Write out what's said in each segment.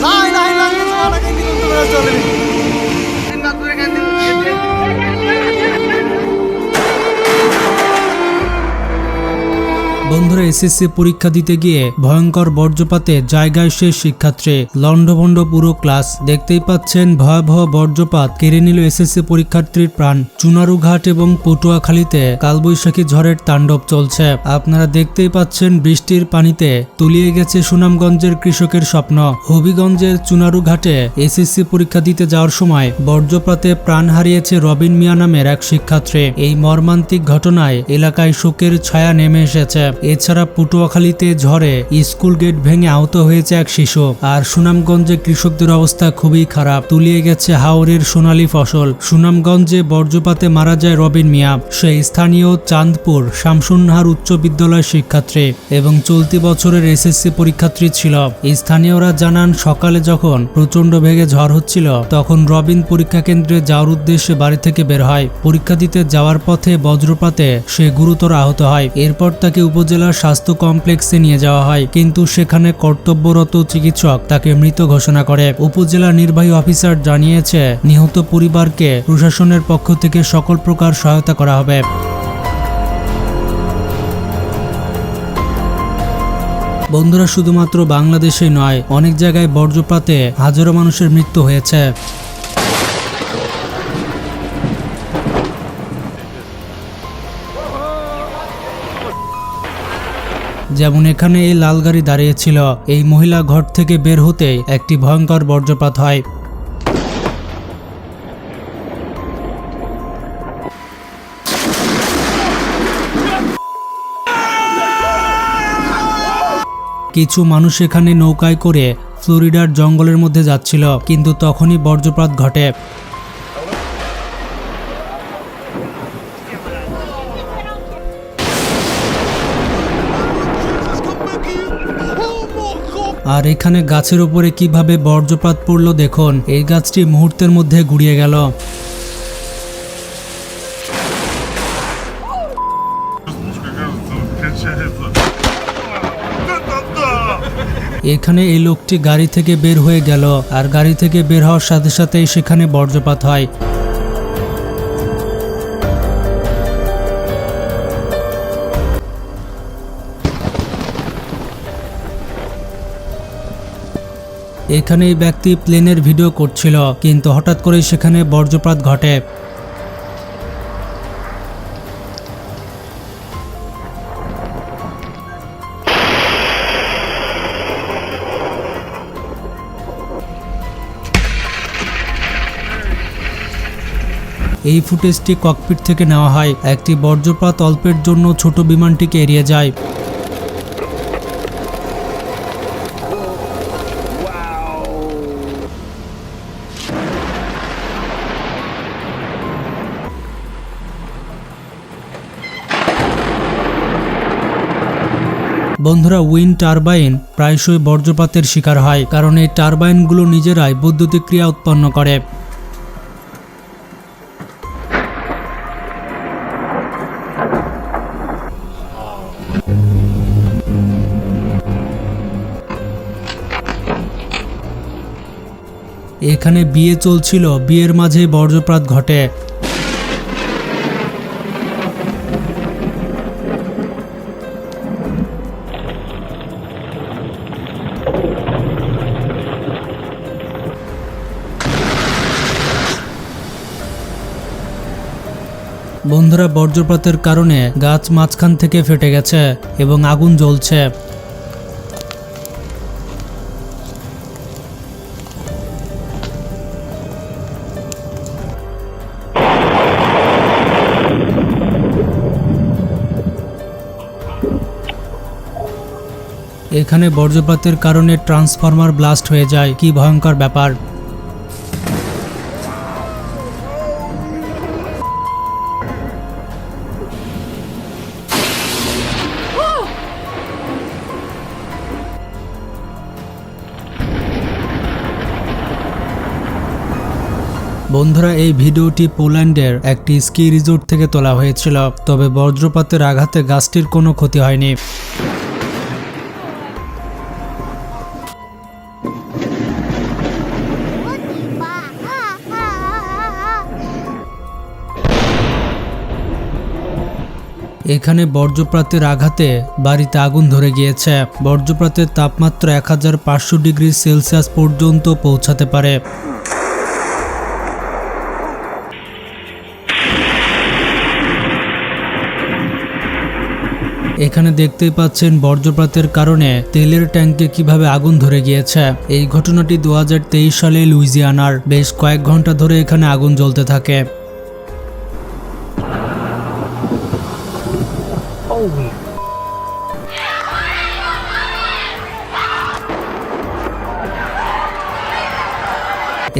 লা ইলাহা ইল্লাল্লাহ সুবহানাকা ইন্নী কুনতু মিনাজ জালিমিন। বন্ধুরা, এসএসসি পরীক্ষা দিতে গিয়ে ভয়ঙ্কর বজ্রপাতে জায়গায় শেষ শিক্ষার্থী, লন্ডভন্ড পুরো ক্লাস। দেখতেই পাচ্ছেন ভয়াবহ বজ্রপাত কেড়ে নিল এসএসসি পরীক্ষার্থীর প্রাণ। চুনারুঘাট এবং পটুয়াখালীতে কালবৈশাখী ঝড়ের তাণ্ডব চলছে। আপনারা দেখতেই পাচ্ছেন বৃষ্টির পানিতে তলিয়ে গেছে সুনামগঞ্জের কৃষকের স্বপ্ন। হবিগঞ্জের চুনারুঘাটে এসএসসি পরীক্ষা দিতে যাওয়ার সময় বজ্রপাতে প্রাণ হারিয়েছে রবিন মিয়া নামের এক শিক্ষার্থী। এই মর্মান্তিক ঘটনায় এলাকায় শোকের ছায়া নেমে এসেছে। এছাড়া পটুয়াখালীতে ঝড়ে স্কুল গেট ভেঙে আহত হয়েছে এক শিশু। আর সুনামগঞ্জে কৃষকদের অবস্থা খুবই খারাপ, তলিয়ে গেছে হাওরের সোনালী ফসল। সুনামগঞ্জে বজ্রপাতে মারা যায় রবিন মিয়া। সে স্থানীয় চাঁদপুর শামসুন্নাহার উচ্চ বিদ্যালয়ের শিক্ষার্থী এবং চলতি বছরের এসএসসি পরীক্ষার্থী ছিল। স্থানীয়রা জানান, সকালে যখন প্রচন্ড বেগে ঝড় হচ্ছিল তখন রবিন পরীক্ষা কেন্দ্রে যাওয়ার উদ্দেশ্যে বাড়ি থেকে বের হয়। পরীক্ষা দিতে যাওয়ার পথে বজ্রপাতে সে গুরুতর আহত হয়। এরপর তাকে উপজেলার স্বাস্থ্য কমপ্লেক্সে নিয়ে যাওয়া হয়, কিন্তু সেখানে কর্তব্যরত চিকিৎসক তাকে মৃত ঘোষণা করে। উপজেলা নির্বাহী অফিসার জানিয়েছে, নিহত পরিবারকে প্রশাসনের পক্ষ থেকে সকল প্রকার সহায়তা করা হবে। বন্ধুরা, শুধুমাত্র বাংলাদেশে নয়, অনেক জায়গায় বজ্রপাতে হাজারো মানুষের মৃত্যু হয়েছে। যেমন এখানে এই লাল গাড়ি দাঁড়িয়েছিল, এই মহিলা ঘর থেকে বের হতেই একটি ভয়ঙ্কর বজ্রপাত হয়। কিছু মানুষ এখানে নৌকায় করে ফ্লোরিডার জঙ্গলের মধ্যে যাচ্ছিল, কিন্তু তখনই বজ্রপাত ঘটে। আর এখানে গাছের উপরে কিভাবে বজ্রপাত পড়লো দেখুন। এই গাছটি মুহূর্তের মধ্যে গুড়িয়ে গেল। এখানে এই লোকটি গাড়ি থেকে বের হয়ে গেল, আর গাড়ি থেকে বের হওয়ার সাথে সাথেই সেখানে বজ্রপাত হয়। এখানে এই ব্যক্তি প্লেনের ভিডিও করছিল, কিন্তু হঠাৎ করেই সেখানে বজ্রপাত ঘটে। এই ফুটেজটি ককপিট থেকে নেওয়া হয়। একটি বজ্রপাত অল্পের জন্য ছোট বিমানটিকে এড়িয়ে যায়। বন্ধুরা, উইন্ড টারবাইন প্রায়শই বজ্রপাতের শিকার হয়, কারণ এই টারবাইনগুলো নিজেরাই বৈদ্যুতিক ক্রিয়া উৎপন্ন করে। এখানে বিয়ে চলছিল, বিয়ের মাঝে বজ্রপাত ঘটে। বন্ধুরা, বজ্রপাতের কারণে গাছ মাঝখান থেকে ফেটে গেছে এবং আগুন জ্বলছে। এখানে বজ্রপাতের কারণে ট্রান্সফরমার ব্লাস্ট হয়ে যায়। কি ভয়ঙ্কর ব্যাপার! বন্ধুরা, এই ভিডিওটি পোল্যান্ডের একটি স্কি রিসোর্ট থেকে তোলা হয়েছিল, তবে বজ্রপাতের আঘাতে গাছটির কোনো ক্ষতি হয়নি। এখানে বর্জ্যপাতের আঘাতে বাড়িতে আগুন ধরে গিয়েছে। বর্জ্যপাতের তাপমাত্রা 1500 ডিগ্রি সেলসিয়াস পর্যন্ত পৌঁছাতে পারে। এখানে দেখতেই পাচ্ছেন বর্জ্যপাতের কারণে তেলের ট্যাঙ্কে কিভাবে আগুন ধরে গিয়েছে। এই ঘটনাটি 2023 সালে লুইজিয়ানার। বেশ কয়েক ঘন্টা ধরে এখানে আগুন জ্বলতে থাকে।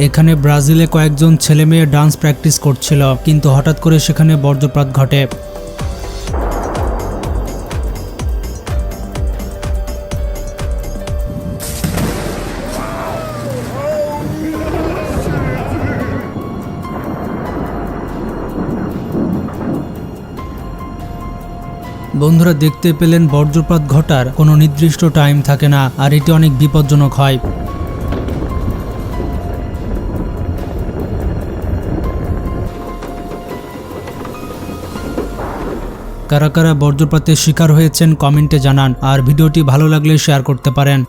এখানে ব্রাজিলে কয়েকজন ছেলে মেয়ে ডান্স প্র্যাকটিস করছিল, কিন্তু হঠাৎ করে সেখানে বজ্রপাত ঘটে। বন্ধুরা দেখতে পেলেন বজ্রপাত ঘটার কোনো নির্দিষ্ট টাইম থাকে না, আর এটি অনেক বিপজ্জনক হয়। কারা কারা বজ্রপাতের শিকার হয়েছেন কমেন্টে জানান, আর ভিডিওটি ভালো লাগলে শেয়ার করতে পারেন।